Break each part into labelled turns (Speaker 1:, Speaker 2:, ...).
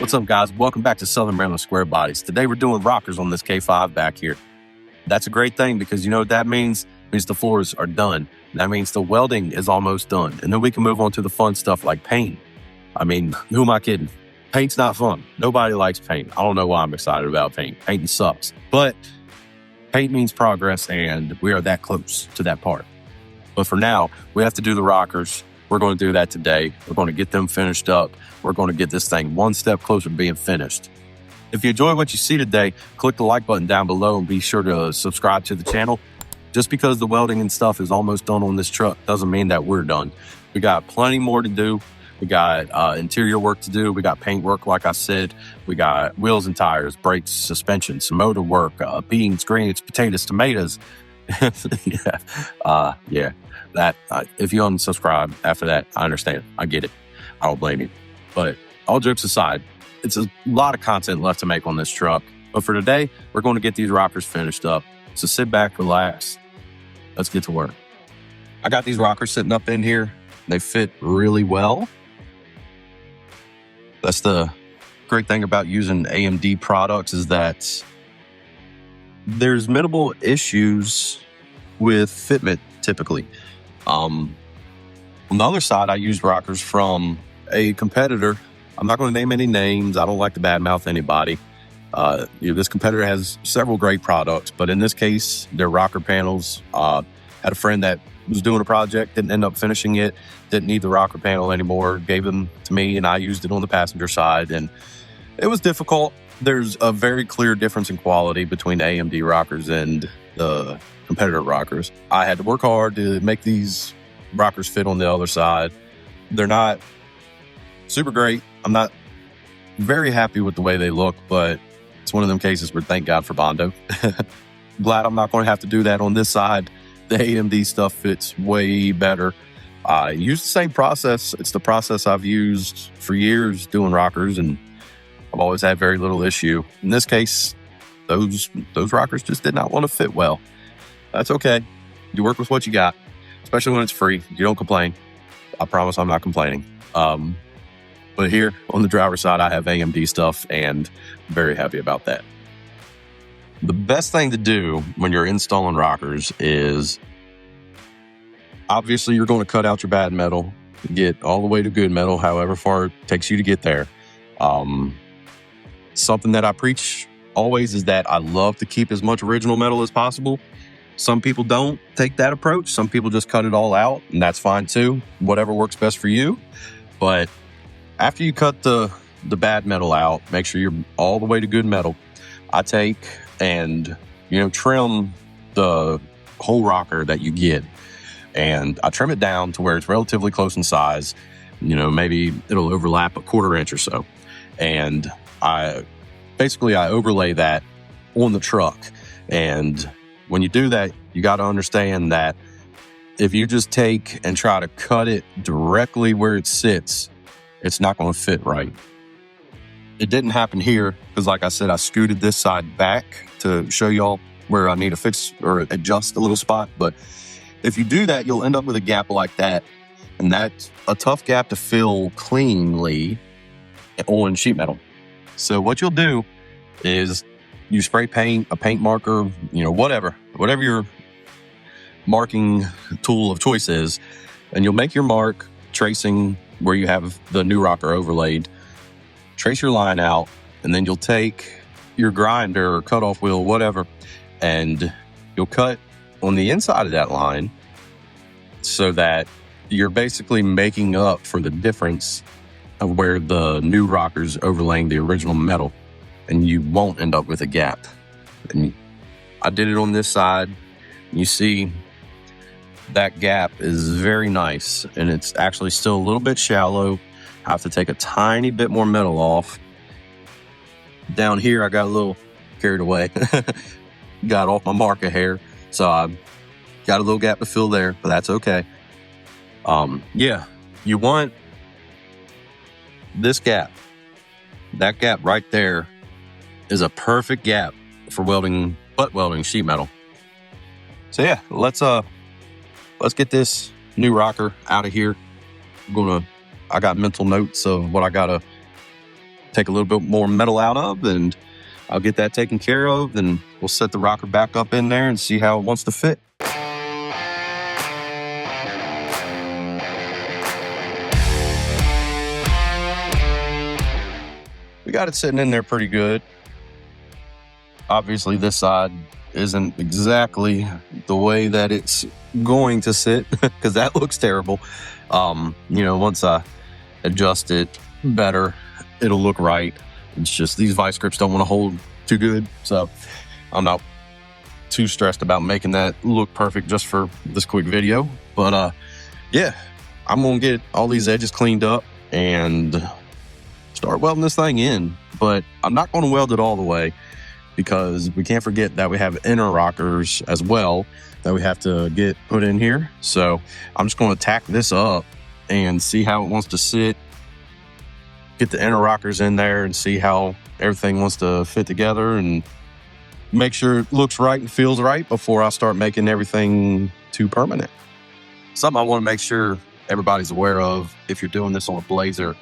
Speaker 1: What's up, guys? Welcome back to Southern Maryland Square Bodies. Today we're doing rockers on this K5 back here. That's a great thing because you know what that means? It means the floors are done. That means the welding is almost done. And then we can move on to the fun stuff like paint. I mean, who am I kidding? Paint's not fun. Nobody likes paint. I don't know why I'm excited about paint. Painting sucks. But paint means progress, and we are that close to that part. But for now, we have to do the rockers. We're going to do that today. We're going to get them finished up. We're going to get this thing one step closer to being finished. If you enjoy what you see today, click the like button down below and be sure to subscribe to the channel. Just because the welding and stuff is almost done on this truck doesn't mean that we're done. We got plenty more to do. We got interior work to do. We got paint work, like I said. We got wheels and tires, brakes, suspension, some motor work, beans, greens, potatoes, tomatoes. Yeah. That if you unsubscribe after that, I understand. I get it. I don't blame you. But all jokes aside, it's a lot of content left to make on this truck. But for today, we're going to get these rockers finished up. So sit back, relax. Let's get to work. I got these rockers sitting up in here. They fit really well. That's the great thing about using AMD products is that there's minimal issues with fitment typically. On the other side, I used rockers from a competitor. I'm not going to name any names. I don't like to badmouth anybody. This competitor has several great products, but in this case, their rocker panels. Had a friend that was doing a project, didn't end up finishing it, didn't need the rocker panel anymore, gave them to me, and I used it on the passenger side, and it was difficult. There's a very clear difference in quality between AMD rockers and the competitor rockers. I had to work hard to make these rockers fit on the other side. They're not super great. I'm not very happy with the way they look, but it's one of them cases where thank God for Bondo. Glad I'm not going to have to do that on this side. The AMD stuff fits way better. I use the same process. It's the process I've used for years doing rockers, and I've always had very little issue. In this case, those rockers just did not want to fit well. That's okay. You work with what you got, especially when it's free. You don't complain. I promise I'm not complaining. But here on the driver's side, I have AMD stuff, and I'm very happy about that. The best thing to do when you're installing rockers is, obviously, you're going to cut out your bad metal, get all the way to good metal, however far it takes you to get there. Something that I preach always is that I love to keep as much original metal as possible. Some people don't take that approach. Some people just cut it all out, and that's fine too. Whatever works best for you. But after you cut the bad metal out, make sure you're all the way to good metal. I take and, trim the whole rocker that you get. And I trim it down to where it's relatively close in size. Maybe it'll overlap a 1/4 inch or so. And I overlay that on the truck. And when you do that, you got to understand that if you just take and try to cut it directly where it sits, it's not going to fit right. It didn't happen here because, like I said, I scooted this side back to show y'all where I need to fix or adjust a little spot. But if you do that, you'll end up with a gap like that. And that's a tough gap to fill cleanly on sheet metal. So what you'll do is you spray paint, a paint marker, whatever your marking tool of choice is, and you'll make your mark tracing where you have the new rocker overlaid. Trace your line out, and then you'll take your grinder or cutoff wheel, whatever, and you'll cut on the inside of that line so that you're basically making up for the difference of where the new rocker's overlaying the original metal, and you won't end up with a gap. And I did it on this side. You see that gap is very nice, and it's actually still a little bit shallow. I have to take a tiny bit more metal off. Down here, I got a little carried away. Got off my marker hair, so I got a little gap to fill there, but that's okay. You want this gap. That gap right there is a perfect gap for butt welding sheet metal. So yeah, let's get this new rocker out of here. I got mental notes of what I gotta take a little bit more metal out of, and I'll get that taken care of, and we'll set the rocker back up in there and see how it wants to fit. We got it sitting in there pretty good. Obviously, this side isn't exactly the way that it's going to sit because that looks terrible. Once I adjust it better, it'll look right. It's just these vice grips don't want to hold too good, so I'm not too stressed about making that look perfect just for this quick video. But yeah, I'm gonna get all these edges cleaned up and start welding this thing in. But I'm not going to weld it all the way because we can't forget that we have inner rockers as well that we have to get put in here. So I'm just going to tack this up and see how it wants to sit, get the inner rockers in there and see how everything wants to fit together and make sure it looks right and feels right before I start making everything too permanent. Something I want to make sure everybody's aware of if you're doing this on a Blazer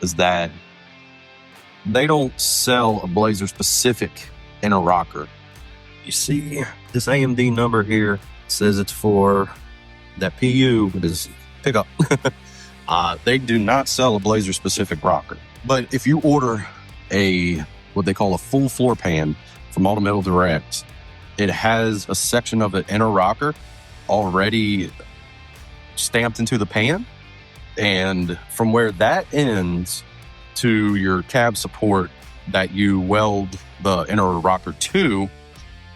Speaker 1: is that they don't sell a Blazer specific inner rocker. You see this AMD number here says it's for that PU, it is pickup. They do not sell a Blazer specific rocker. But if you order what they call a full floor pan from Automotive Direct, it has a section of an inner rocker already stamped into the pan. And from where that ends to your cab support that you weld the inner rocker to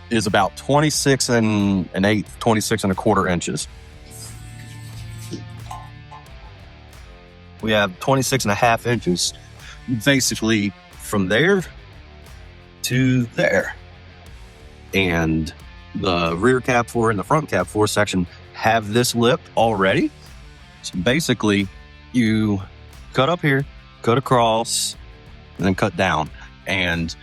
Speaker 1: is about 26 and an eighth, 26 and a quarter inches. We have 26 and a half inches basically from there to there. And the rear cab floor and the front cab floor section have this lip already. So basically you cut up here, cut across, and then cut down. And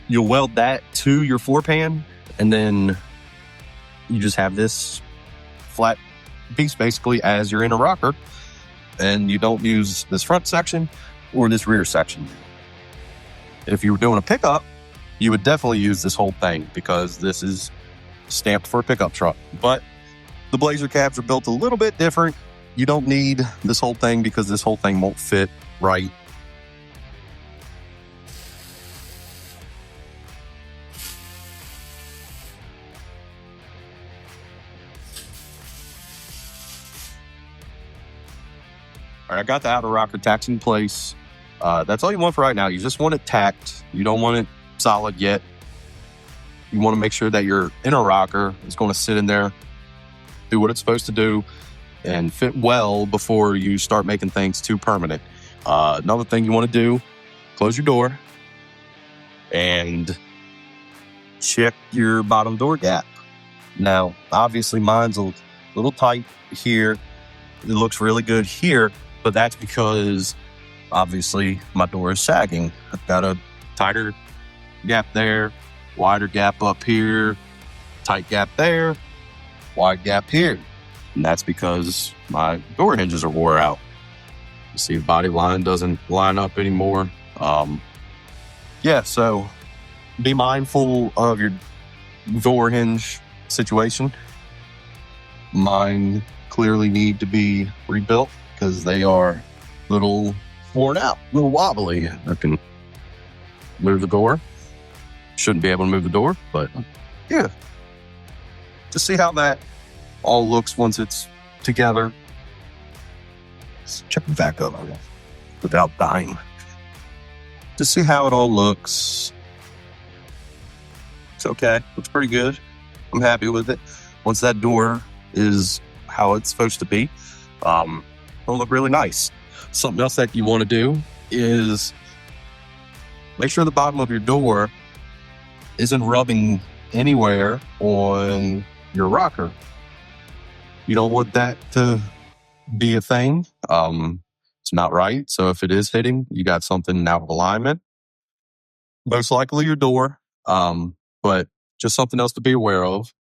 Speaker 1: you'll weld that to your floor pan, and then you just have this flat piece basically as your inner rocker, and you don't use this front section or this rear section. If you were doing a pickup, you would definitely use this whole thing because this is stamped for a pickup truck. But the Blazer cabs are built a little bit different. You don't need this whole thing because this whole thing won't fit right. All right, I got the outer rocker tacked in place. That's all you want for right now. You just want it tacked. You don't want it solid yet. You want to make sure that your inner rocker is going to sit in there, do what it's supposed to do, and fit well before you start making things too permanent. Another thing you want to do, close your door and check your bottom door gap. Now, obviously mine's a little tight here. It looks really good here, but that's because obviously my door is sagging. I've got a tighter gap there, wider gap up here, tight gap there, wide gap here. And that's because my door hinges are wore out. You see the body line doesn't line up anymore. So be mindful of your door hinge situation. Mine clearly need to be rebuilt because they are a little worn out, a little wobbly. I can move the door. Shouldn't be able to move the door, but yeah. Just see how that all looks once it's together. Let's check it back up without dying. Just see how it all looks. It's okay. Looks pretty good. I'm happy with it. Once that door is how it's supposed to be, it'll look really nice. Something else that you want to do is make sure the bottom of your door isn't rubbing anywhere on your rocker. You don't want that to be a thing. It's not right. So if it is hitting, you got something out of alignment. Most likely your door, but just something else to be aware of.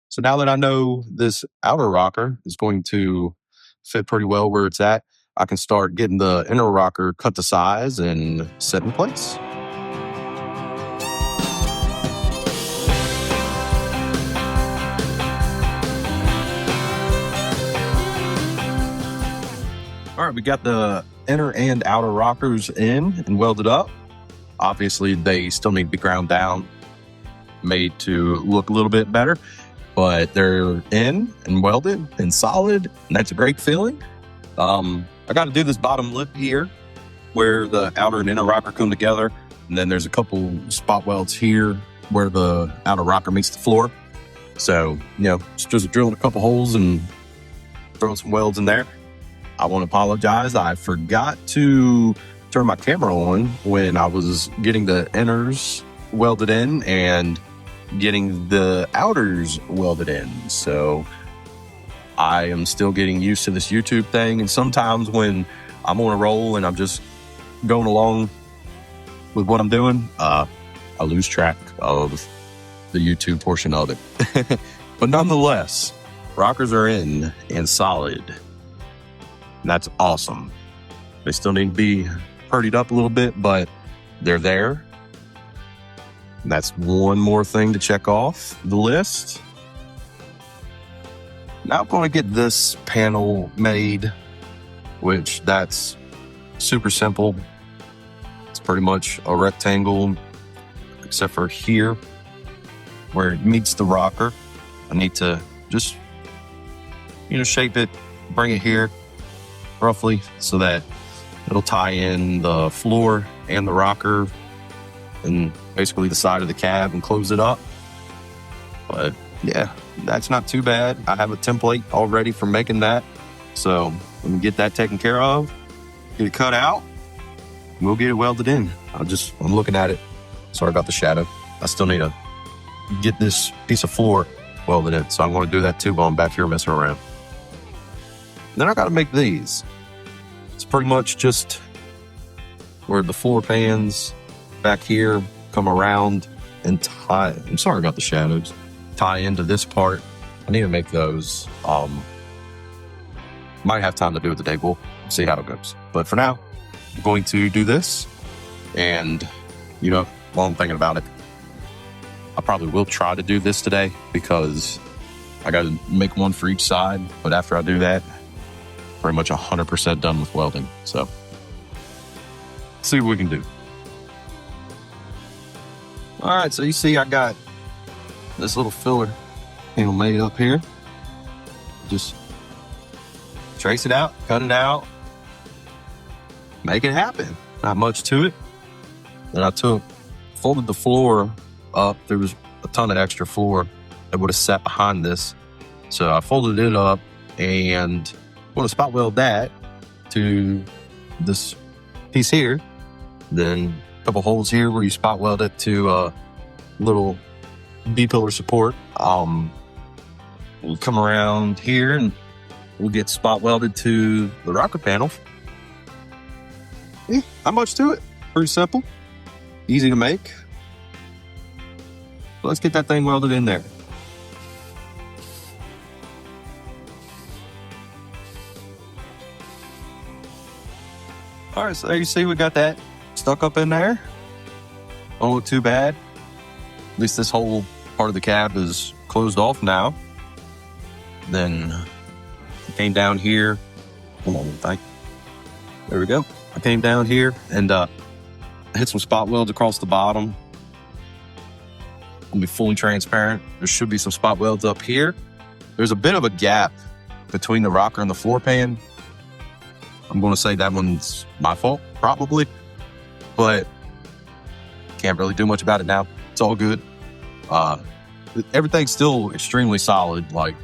Speaker 1: So now that I know this outer rocker is going to fit pretty well where it's at, I can start getting the inner rocker cut to size and set in place. All right, we got the inner and outer rockers in and welded up. Obviously, they still need to be ground down, made to look a little bit better, but they're in and welded and solid, and that's a great feeling. I got to do this bottom lip here where the outer and inner rocker come together, and then there's a couple spot welds here where the outer rocker meets the floor. So, just drilling a couple holes and throwing some welds in there. I want to apologize. I forgot to turn my camera on when I was getting the inners welded in and getting the outers welded in. So I am still getting used to this YouTube thing. And sometimes when I'm on a roll and I'm just going along with what I'm doing, I lose track of the YouTube portion of it. But nonetheless, rockers are in and solid. And that's awesome. They still need to be purdied up a little bit, but they're there. And that's one more thing to check off the list. Now I'm going to get this panel made, which that's super simple. It's pretty much a rectangle, except for here where it meets the rocker. I need to just, shape it, bring it here roughly so that it'll tie in the floor and the rocker and basically the side of the cab and close it up. But yeah, that's not too bad. I have a template already for making that. So let me get that taken care of, get it cut out, and we'll get it welded in. I'm looking at it. Sorry about the shadow. I still need to get this piece of floor welded in. So I'm going to do that too while I'm back here messing around. Then I got to make these. It's pretty much just where the floor pans back here come around and tie. I'm sorry about the shadows. Tie into this part. I need to make those. Might have time to do it today. We'll see how it goes. But for now, I'm going to do this. And, while I'm thinking about it, I probably will try to do this today because I got to make one for each side. But after I do that, pretty much 100% done with welding. So, let's see what we can do. All right, so you see I got this little filler panel made up here. Just trace it out, cut it out, make it happen. Not much to it. Then I folded the floor up. There was a ton of extra floor that would have sat behind this. So I folded it up and want to spot weld that to this piece here. Then a couple holes here where you spot weld it to a little B-pillar support. We'll come around here and we'll get spot welded to the rocker panel. Yeah, not much to it. Pretty simple, easy to make. Let's get that thing welded in there. All right, so there you see we got that stuck up in there. Don't look too bad. At least this whole part of the cab is closed off now. Then I came down here. Hold on, thing. There we go. I came down here and hit some spot welds across the bottom. I'll be fully transparent. There should be some spot welds up here. There's a bit of a gap between the rocker and the floor pan. I'm going to say that one's my fault, probably, but can't really do much about it now. It's all good. Everything's still extremely solid. Like,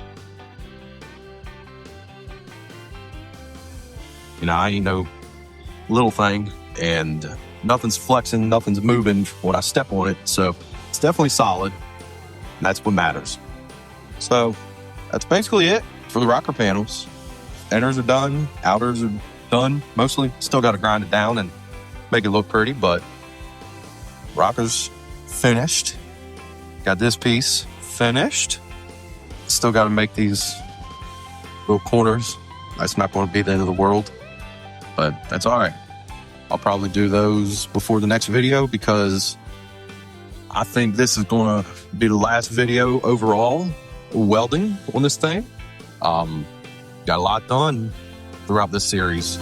Speaker 1: I ain't no little thing, and nothing's flexing, nothing's moving when I step on it. So it's definitely solid. And that's what matters. So that's basically it for the rocker panels. Inners are done, outers are done mostly. Still got to grind it down and make it look pretty, but rockers finished. Got this piece finished. Still got to make these little corners. That's not going to be the end of the world. but that's all right. I'll probably do those before the next video because I think this is going to be the last video overall welding on this thing. Got a lot done throughout this series.